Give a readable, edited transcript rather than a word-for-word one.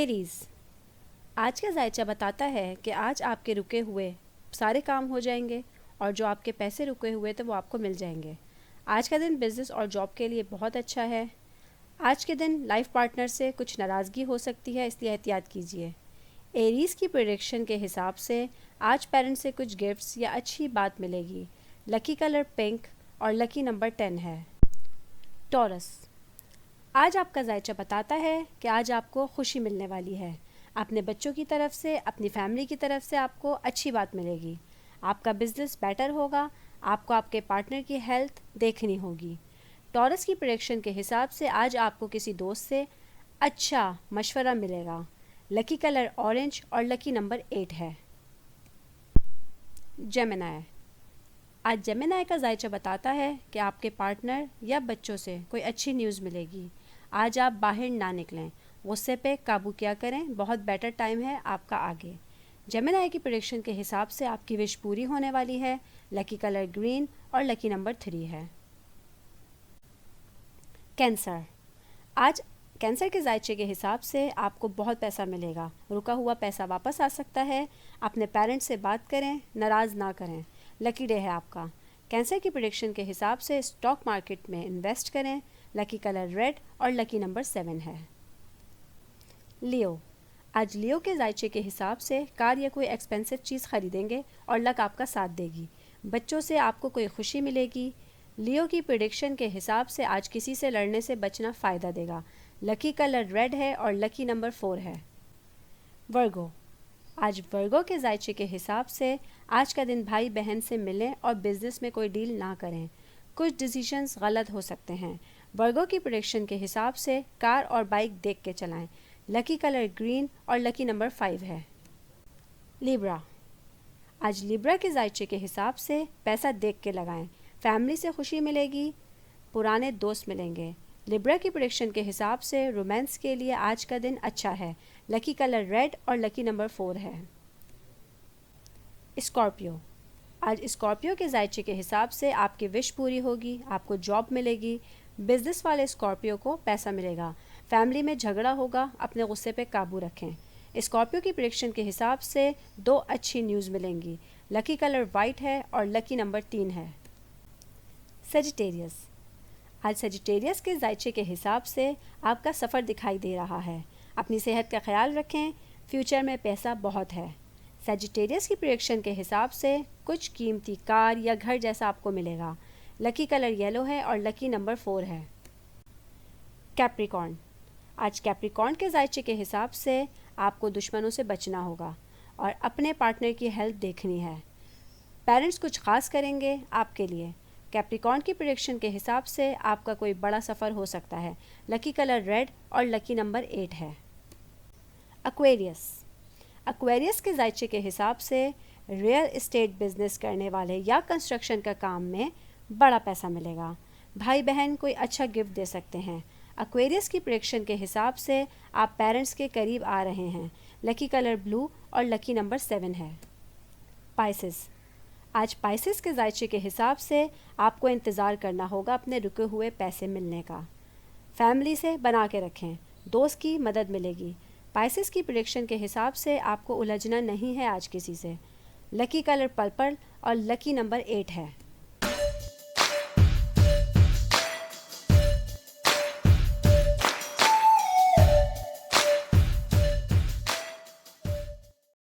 Aries, आज का जायचा बताता है कि आज आपके रुके हुए सारे काम हो जाएंगे और जो आपके पैसे रुके हुए थे वो आपको मिल जाएंगे। आज का दिन बिज़नेस और जॉब के लिए बहुत अच्छा है। आज के दिन लाइफ पार्टनर से कुछ नाराज़गी हो सकती है, इसलिए एहतियात कीजिए। एरीज़ की प्रेडिक्शन के हिसाब से आज पेरेंट्स से कुछ गिफ्ट्स या अच्छी बात मिलेगी। लकी कलर पिंक और लकी नंबर 10 है। टॉरस, आज आपका जायचा बताता है कि आज आपको खुशी मिलने वाली है। अपने बच्चों की तरफ से, अपनी फैमिली की तरफ से आपको अच्छी बात मिलेगी। आपका बिजनेस बेटर होगा। आपको आपके पार्टनर की हेल्थ देखनी होगी। टॉरस की प्रेडिक्शन के हिसाब से आज आपको किसी दोस्त से अच्छा मशवरा मिलेगा। लकी कलर ऑरेंज और लकी नंबर 8 है। जेमिनी, आज जेमिनी का जायचा बताता है कि आपके पार्टनर या बच्चों से कोई अच्छी न्यूज़ मिलेगी। आज आप बाहर ना निकलें, गुस्से पे काबू किया करें, बहुत बेटर टाइम है आपका आगे। जेमिनी की प्रेडिक्शन के हिसाब से आपकी विश पूरी होने वाली है। लकी कलर ग्रीन और लकी नंबर 3 है। कैंसर, आज कैंसर के जायचे के हिसाब से आपको बहुत पैसा मिलेगा। रुका हुआ पैसा वापस आ सकता है। अपने पेरेंट्स से बात करें, नाराज़ ना करें। लकी डे है आपका। कैंसर की प्रेडिक्शन के हिसाब से स्टॉक मार्केट में इन्वेस्ट करें। लकी कलर रेड और लकी नंबर 7 है। लियो, आज लियो के जायचे के हिसाब से कार या कोई एक्सपेंसिव चीज़ खरीदेंगे और लक आपका साथ देगी। बच्चों से आपको कोई खुशी मिलेगी। लियो की प्रेडिक्शन के हिसाब से आज किसी से लड़ने से बचना फ़ायदा देगा। लकी कलर रेड है और लकी नंबर 4 है। वर्गो, आज वर्गो के जायचे के हिसाब से आज का दिन भाई बहन से मिलें और बिजनेस में कोई डील ना करें। कुछ डिसीजंस गलत हो सकते हैं। वर्गो की प्रेडिक्शन के हिसाब से कार और बाइक देख के चलाएं। लकी कलर ग्रीन और लकी नंबर 5 है। लिब्रा, आज लिब्रा के जायचे के हिसाब से पैसा देख के लगाएं। फैमिली से खुशी मिलेगी। पुराने दोस्त मिलेंगे। लिब्रा की प्रेडिक्शन के हिसाब से रोमांस के लिए आज का दिन अच्छा है। लकी कलर रेड और लकी नंबर 4 है। स्कॉर्पियो, आज स्कॉर्पियो के जायचे के हिसाब से आपकी विश पूरी होगी। आपको जॉब मिलेगी। बिजनेस वाले स्कॉर्पियो को पैसा मिलेगा। फैमिली में झगड़ा होगा, अपने गुस्से पे काबू रखें। स्कॉर्पियो की प्रेडिक्शन के हिसाब से 2 अच्छी न्यूज़ मिलेंगी। लकी कलर वाइट है और लकी नंबर 3 है। सेजिटेरियस, आज सेजिटेरियस के जायचे के हिसाब से आपका सफ़र दिखाई दे रहा है। अपनी सेहत का ख्याल रखें। फ्यूचर में पैसा बहुत है। सेजिटेरियस की प्रेडिक्शन के हिसाब से कुछ कीमती कार या घर जैसा आपको मिलेगा। लकी कलर येलो है और लकी नंबर 4 है। कैप्रिकॉर्न, आज कैप्रिकॉर्न के जायचे के हिसाब से आपको दुश्मनों से बचना होगा और अपने पार्टनर की हेल्थ देखनी है। पेरेंट्स कुछ खास करेंगे आपके लिए। कैप्रिकॉर्न की प्रेडिक्शन के हिसाब से आपका कोई बड़ा सफ़र हो सकता है। लकी कलर रेड और लकी नंबर 8 है। एक्वेरियस, एक्वेरियस के जायचे के हिसाब से रियल एस्टेट बिजनेस करने वाले या कंस्ट्रक्शन का काम में बड़ा पैसा मिलेगा। भाई बहन कोई अच्छा गिफ्ट दे सकते हैं। एक्वेरियस की प्रेडिक्शन के हिसाब से आप पेरेंट्स के करीब आ रहे हैं। लकी कलर ब्लू और लकी नंबर 7 है। पाइसेस, आज पाइसेस के जायचे के हिसाब से आपको इंतज़ार करना होगा अपने रुके हुए पैसे मिलने का। फैमिली से बना के रखें। दोस्त की मदद मिलेगी। पाइसेस की प्रेडिक्शन के हिसाब से आपको उलझना नहीं है आज किसी से। लकी कलर पर्पल और लकी नंबर 8 है।